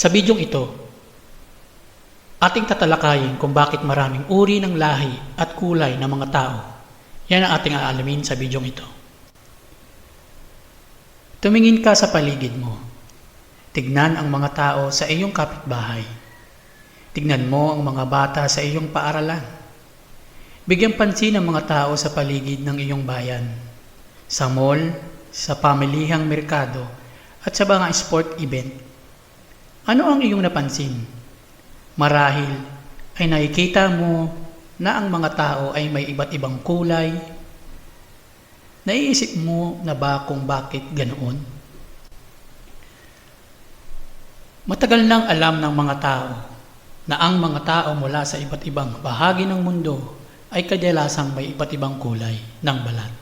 Sa bidyong ito, ating tatalakayin kung bakit maraming uri ng lahi at kulay ng mga tao. Yan ang ating aalamin sa bidyong ito. Tumingin ka sa paligid mo. Tignan ang mga tao sa iyong kapitbahay. Tignan mo ang mga bata sa iyong paaralan. Bigyan pansin ang mga tao sa paligid ng iyong bayan. Sa mall, sa pamilihang merkado, at sa mga sport event. Ano ang iyong napansin? Marahil ay nakikita mo na ang mga tao ay may iba't ibang kulay. Naiisip mo na ba kung bakit ganoon? Matagal nang alam ng mga tao na ang mga tao mula sa iba't ibang bahagi ng mundo ay kadalasang may iba't ibang kulay ng balat.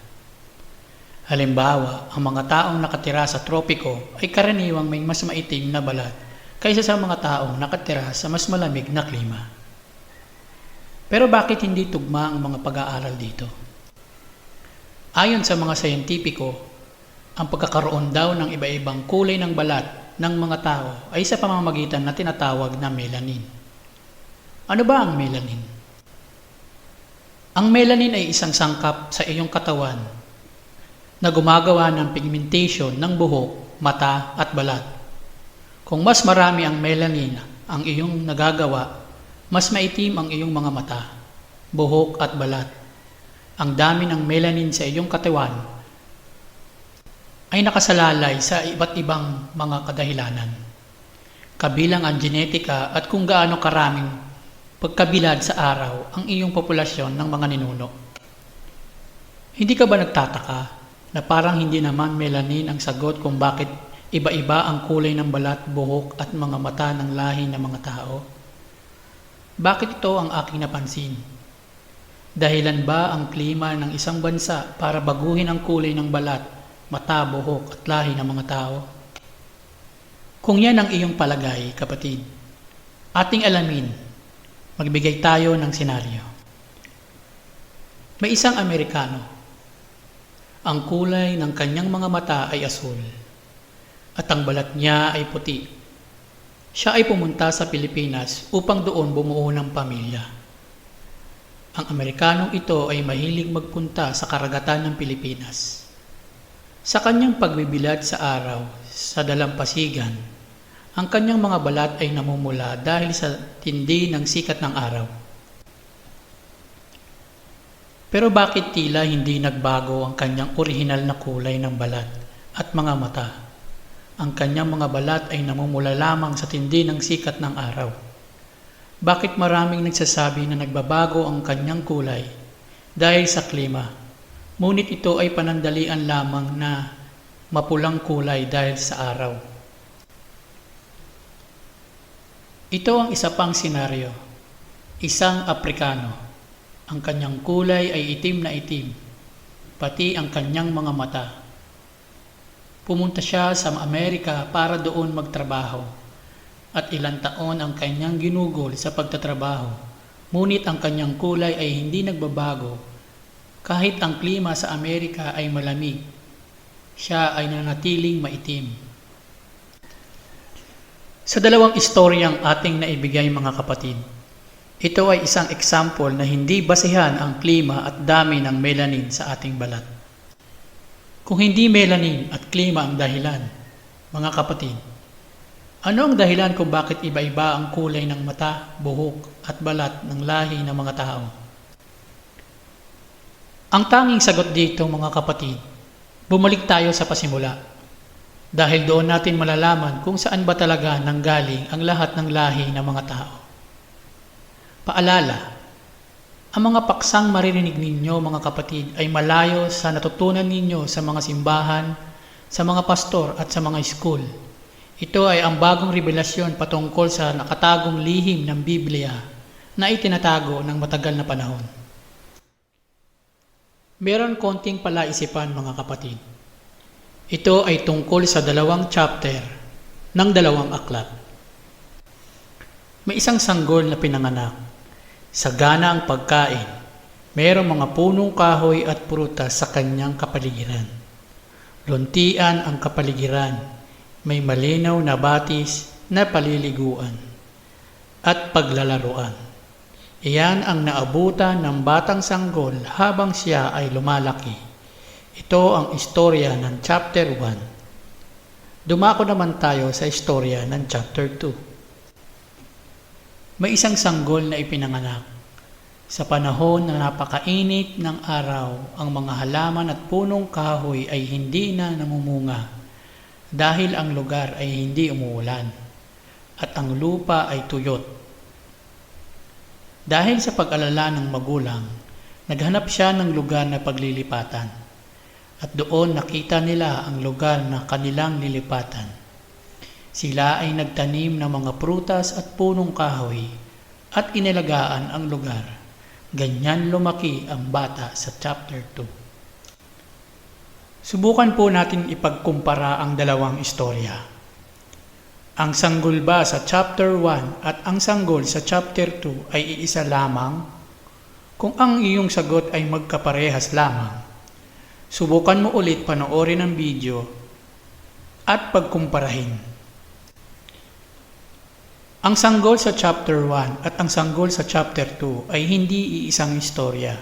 Halimbawa, ang mga taong nakatira sa tropiko ay karaniwang may mas maitim na balat kaysa sa mga taong nakatira sa mas malamig na klima. Pero bakit hindi tugma ang mga pag-aaral dito? Ayon sa mga siyentipiko, ang pagkakaroon daw ng iba-ibang kulay ng balat ng mga tao ay sa pamamagitan na tinatawag na melanin. Ano ba ang melanin? Ang melanin ay isang sangkap sa iyong katawan na gumagawa ng pigmentation ng buhok, mata at balat. Kung mas marami ang melanin ang iyong nagagawa, mas maitim ang iyong mga mata, buhok at balat. Ang dami ng melanin sa iyong katawan ay nakasalalay sa iba't ibang mga kadahilanan. Kabilang ang genetika at kung gaano karaming pagkabilad sa araw ang iyong populasyon ng mga ninuno. Hindi ka ba nagtataka na parang hindi naman melanin ang sagot kung bakit iba-iba ang kulay ng balat, buhok at mga mata ng lahi ng mga tao? Bakit ito ang aking napansin? Dahilan ba ang klima ng isang bansa para baguhin ang kulay ng balat, mata, buhok at lahi ng mga tao? Kung yan ang iyong palagay, kapatid, ating alamin, magbigay tayo ng senaryo. May isang Amerikano. Ang kulay ng kanyang mga mata ay asul at ang balat niya ay puti. Siya ay pumunta sa Pilipinas upang doon bumuo ng pamilya. Ang Amerikanong ito ay mahilig magpunta sa karagatan ng Pilipinas. Sa kanyang pagbibilad sa araw sa dalampasigan, ang kanyang mga balat ay namumula dahil sa tindi ng sikat ng araw. Pero bakit tila hindi nagbago ang kanyang orihinal na kulay ng balat at mga mata? Ang kanyang mga balat ay namumula lamang sa tindi ng sikat ng araw. Bakit maraming nagsasabi na nagbabago ang kanyang kulay dahil sa klima? Ngunit ito ay panandalian lamang na mapulang kulay dahil sa araw. Ito ang isa pang senaryo. Isang Aprikano. Ang kanyang kulay ay itim na itim, pati ang kanyang mga mata. Pumunta siya sa Amerika para doon magtrabaho at ilang taon ang kanyang ginugol sa pagtatrabaho. Ngunit ang kanyang kulay ay hindi nagbabago kahit ang klima sa Amerika ay malamig. Siya ay nanatiling maitim. Sa dalawang istoryang ating naibigay mga kapatid, ito ay isang example na hindi basehan ang klima at dami ng melanin sa ating balat. Kung hindi melanin at klima ang dahilan, mga kapatid, ano ang dahilan kung bakit iba-iba ang kulay ng mata, buhok at balat ng lahi ng mga tao? Ang tanging sagot dito mga kapatid, bumalik tayo sa pasimula. Dahil doon natin malalaman kung saan ba talaga nanggaling ang lahat ng lahi ng mga tao. Paalala, ang mga paksang maririnig ninyo mga kapatid ay malayo sa natutunan ninyo sa mga simbahan, sa mga pastor at sa mga school. Ito ay ang bagong revelasyon patungkol sa nakatagong lihim ng Biblia na itinatago ng matagal na panahon. Meron konting palaisipan mga kapatid. Ito ay tungkol sa 2 chapter ng 2 aklat. May isang sanggol na pinanganak. Sagana ang pagkain. Mayroong mga punong kahoy at prutas sa kanyang kapaligiran. Luntian ang kapaligiran. May malinaw na batis na paliliguan at paglalaruan. Iyan ang naabutan ng batang sanggol habang siya ay lumalaki. Ito ang istorya ng chapter 1. Dumako naman tayo sa istorya ng chapter 2. May isang sanggol na ipinanganak. Sa panahon na napakainit ng araw, ang mga halaman at punong kahoy ay hindi na namumunga dahil ang lugar ay hindi umuulan at ang lupa ay tuyot. Dahil sa pag-alala ng magulang, naghanap siya ng lugar na paglilipatan at doon nakita nila ang lugar na kanilang lilipatan. Sila ay nagtanim ng mga prutas at punong kahoy at inalagaan ang lugar. Ganyan lumaki ang bata sa chapter 2. Subukan po natin ipagkumpara ang dalawang istorya. Ang sanggol ba sa chapter 1 at ang sanggol sa chapter 2 ay iisa lamang? Kung ang iyong sagot ay magkaparehas lamang, subukan mo ulit panoorin ang video at pagkumparahin. Ang sanggol sa chapter 1 at ang sanggol sa chapter 2 ay hindi iisang istorya.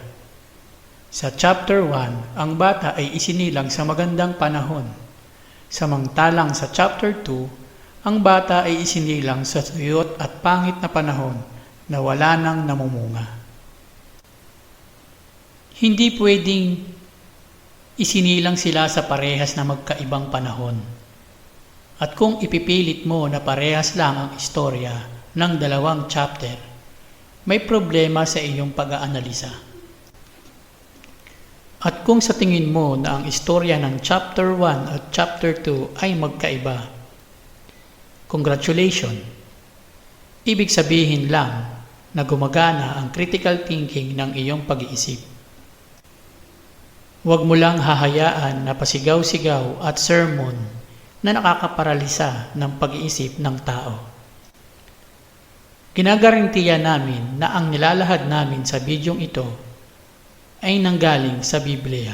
Sa chapter 1, ang bata ay isinilang sa magandang panahon. Samantalang sa chapter 2, ang bata ay isinilang sa tuyot at pangit na panahon na wala nang namumunga. Hindi pwedeng isinilang sila sa parehas na magkaibang panahon. At kung ipipilit mo na parehas lang ang istorya ng dalawang chapter, may problema sa iyong pag-aanalisa. At kung sa tingin mo na ang istorya ng chapter 1 at chapter 2 ay magkaiba, congratulations! Ibig sabihin lang na gumagana ang critical thinking ng iyong pag-iisip. Huwag mo lang hahayaan na pasigaw-sigaw at sermon na nakakaparalisa ng pag-iisip ng tao. Ginagarantiya namin na ang nilalahad namin sa bidyong ito ay nanggaling sa Biblia.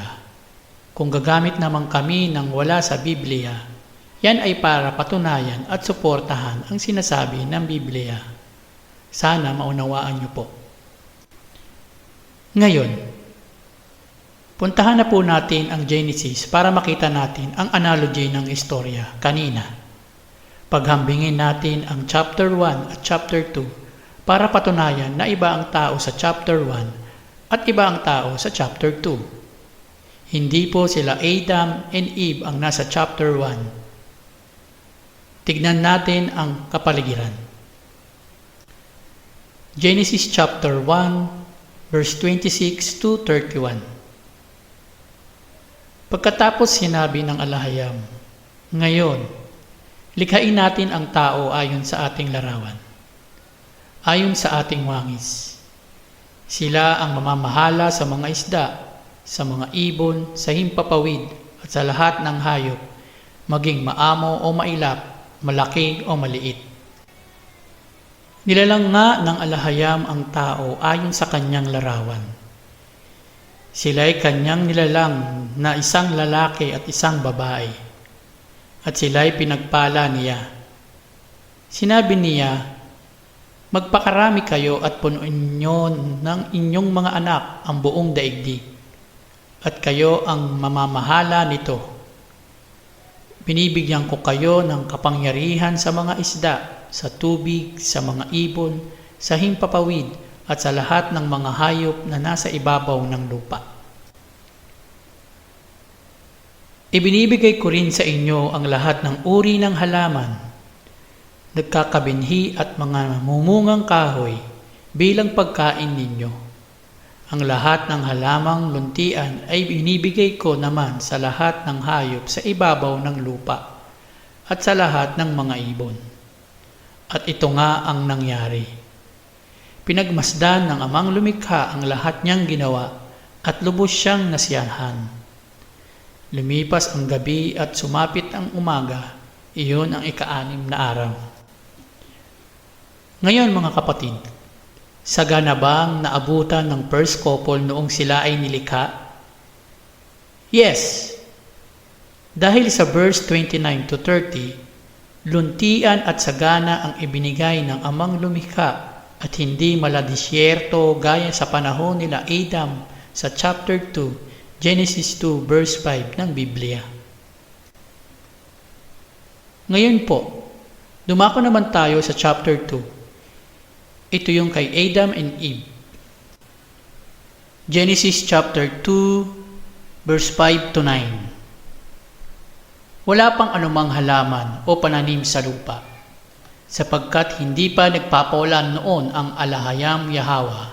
Kung gagamit naman kami ng wala sa Biblia, yan ay para patunayan at suportahan ang sinasabi ng Biblia. Sana maunawaan niyo po. Ngayon, puntahan na po natin ang Genesis para makita natin ang analogy ng istorya kanina. Paghambingin natin ang chapter 1 at chapter 2 para patunayan na iba ang tao sa chapter 1 at iba ang tao sa chapter 2. Hindi po sila Adam and Eve ang nasa chapter 1. Tignan natin ang kapaligiran. Genesis chapter 1 verse 26 to 31. Pagkatapos sinabi ng alahayam, "Ngayon, likhain natin ang tao ayon sa ating larawan, ayon sa ating wangis. Sila ang mamamahala sa mga isda, sa mga ibon, sa himpapawid, at sa lahat ng hayop, maging maamo o mailap, malaki o maliit." Nilalang nga ng alahayam ang tao ayon sa kanyang larawan. Sila'y kanyang nilalang na isang lalaki at isang babae, at sila'y pinagpala niya. Sinabi niya, "Magpakarami kayo at punuin niyo ng inyong mga anak ang buong daigdig, at kayo ang mamamahala nito. Binibigyan ko kayo ng kapangyarihan sa mga isda, sa tubig, sa mga ibon, sa himpapawid, at sa lahat ng mga hayop na nasa ibabaw ng lupa. Ibinibigay ko rin sa inyo ang lahat ng uri ng halaman, nagkakabinhi at mga mumungang kahoy bilang pagkain ninyo. Ang lahat ng halamang luntian ay binibigay ko naman sa lahat ng hayop sa ibabaw ng lupa at sa lahat ng mga ibon. At ito nga ang nangyari. Pinagmasdan ng amang lumikha ang lahat niyang ginawa at lubos siyang nasiyahan. Lumipas ang gabi at sumapit ang umaga, iyon ang ika-6 na araw. Ngayon mga kapatid, sagana bang naabutan ng first couple noong sila ay nilikha? Yes! Dahil sa verse 29 to 30, Luntian at sagana ang ibinigay ng amang lumikha at hindi maladisyerto gaya sa panahon nila Adam sa chapter 2, Genesis 2 verse 5 ng Biblia. Ngayon po, dumako naman tayo sa chapter 2. Ito yung kay Adam and Eve. Genesis chapter 2 verse 5 to 9. Wala pang anumang halaman o pananim sa lupa, sapagkat hindi pa nagpapaulan noon ang alahayam Yahweh,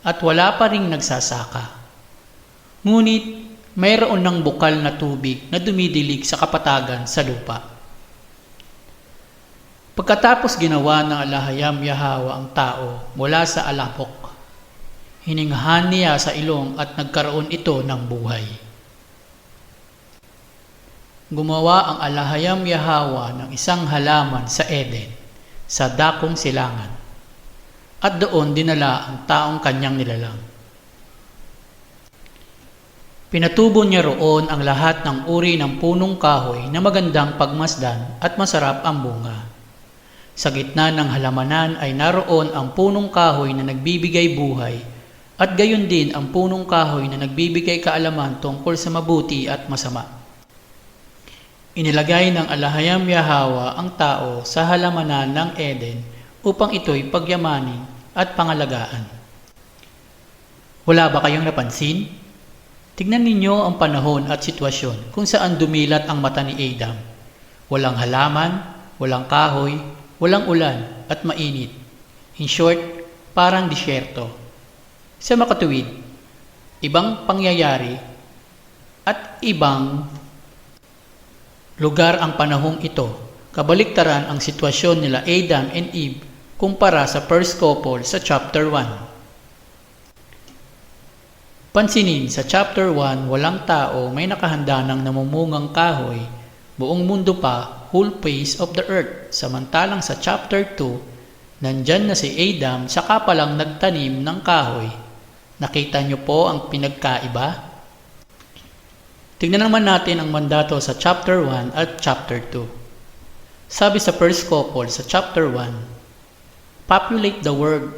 at wala pa ring nagsasaka. Ngunit mayroon ng bukal na tubig na dumidilig sa kapatagan sa lupa. Pagkatapos ginawa ng alahayam Yahweh ang tao mula sa alapok, hininghan niya sa ilong at nagkaroon ito ng buhay. Gumawa ang alahayam Yahweh ng isang halaman sa Eden, sa dakong silangan, at doon dinala ang taong kanyang nilalang. Pinatubo niya roon ang lahat ng uri ng punong kahoy na magandang pagmasdan at masarap ang bunga. Sa gitna ng halamanan ay naroon ang punong kahoy na nagbibigay buhay, at gayon din ang punong kahoy na nagbibigay kaalaman tungkol sa mabuti at masama. Inilagay ng alahayam Yahweh ang tao sa halamanan ng Eden upang ito'y pagyamanin at pangalagaan. Wala ba kayong napansin? Tignan ninyo ang panahon at sitwasyon kung saan dumilat ang mata ni Adam. Walang halaman, walang kahoy, walang ulan at mainit. In short, parang disyerto. Sa makatuwid, ibang pangyayari at ibang lugar ang panahong ito. Kabaliktaran ang sitwasyon nila Adam and Eve kumpara sa first couple sa chapter 1. Pansinin, sa chapter 1, walang tao may nakahanda ng namumungang kahoy, buong mundo pa, whole face of the earth. Samantalang sa chapter 2, nandyan na si Adam saka palang nagtanim ng kahoy. Nakita niyo po ang pinagkaiba? Tignan naman natin ang mandato sa chapter 1 at chapter 2. Sabi sa first couple sa chapter 1, populate the world,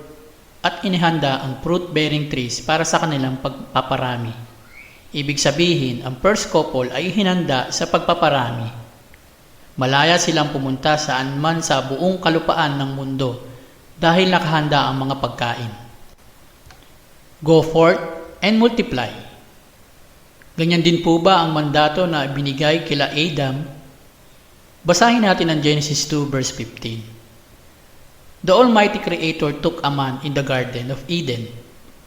at inihanda ang fruit-bearing trees para sa kanilang pagpaparami. Ibig sabihin, ang first couple ay hinanda sa pagpaparami. Malaya silang pumunta saan man sa buong kalupaan ng mundo dahil nakahanda ang mga pagkain. Go forth and multiply. Ganyan din po ba ang mandato na binigay kila Adam? Basahin natin ang Genesis 2 verse 15. The Almighty Creator took a man in the Garden of Eden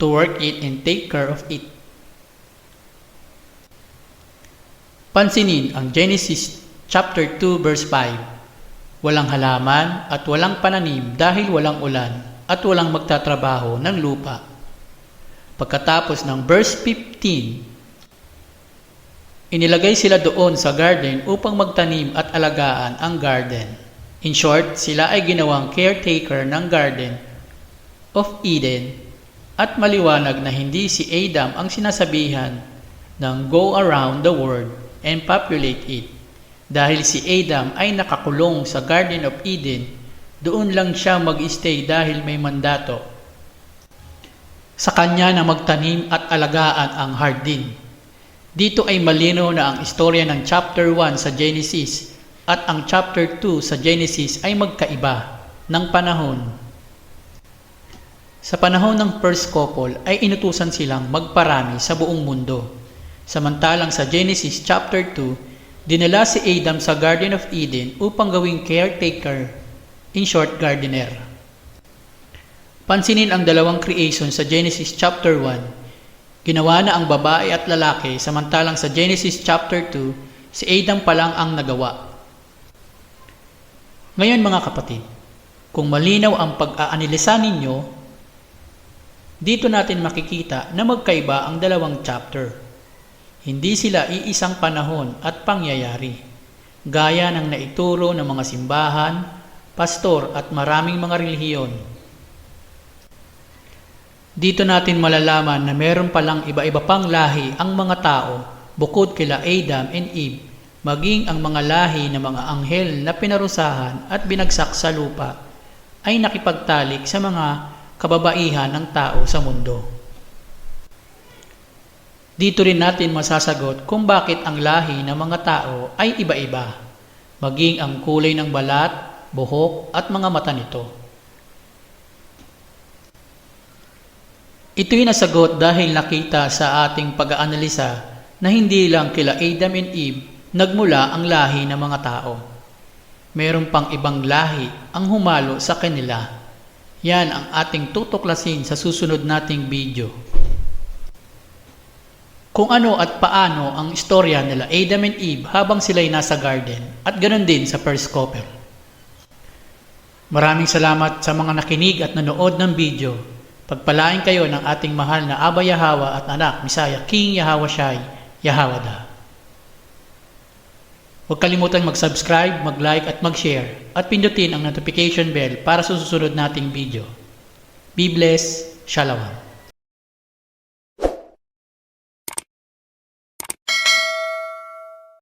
to work it and take care of it. Pansinin ang Genesis chapter 2 verse 5. Walang halaman at walang pananim dahil walang ulan at walang magtatrabaho ng lupa. Pagkatapos ng verse 15, inilagay sila doon sa garden upang magtanim at alagaan ang garden. In short, sila ay ginawang caretaker ng Garden of Eden, at maliwanag na hindi si Adam ang sinasabihan ng go around the world and populate it. Dahil si Adam ay nakakulong sa Garden of Eden, doon lang siya mag-stay dahil may mandato sa kanya na magtanim at alagaan ang hardin. Dito ay malinaw na ang istorya ng chapter 1 sa Genesis at ang chapter 2 sa Genesis ay magkaiba ng panahon. Sa panahon ng first couple ay inutusan silang magparami sa buong mundo. Samantalang sa Genesis chapter 2, dinala si Adam sa Garden of Eden upang gawing caretaker, in short, gardener. Pansinin ang dalawang creation sa Genesis chapter 1. Ginawa na ang babae at lalaki, samantalang sa Genesis chapter 2, si Adam pa lang ang nagawa. Ngayon mga kapatid, kung malinaw ang pag-aanalisa ninyo, dito natin makikita na magkaiba ang dalawang chapter. Hindi sila iisang panahon at pangyayari, gaya ng naituro ng mga simbahan, pastor at maraming mga relihiyon. Dito natin malalaman na meron palang iba-iba pang lahi ang mga tao bukod kila Adam and Eve maging ang mga lahi ng mga anghel na pinarusahan at binagsak sa lupa ay nakipagtalik sa mga kababaihan ng tao sa mundo. Dito rin natin masasagot kung bakit ang lahi ng mga tao ay iba-iba, maging ang kulay ng balat, buhok at mga mata nito. Ito'y nasagot dahil nakita sa ating pag-aanalisa na hindi lang kila Adam and Eve nagmula ang lahi ng mga tao. Meron pang ibang lahi ang humalo sa kanila. Yan ang ating tutuklasin sa susunod nating video. Kung ano at paano ang istorya nila Adam and Eve habang sila'y nasa garden at ganoon din sa first couple. Maraming salamat sa mga nakinig at nanood ng video. Pagpalain kayo ng ating mahal na Aba Yahawa at anak Misaya King Yahawashai Yahawada. Huwag kalimutan mag-subscribe, mag-like at mag-share at pindutin ang notification bell para sa susunod nating video. Be blessed. Shalom.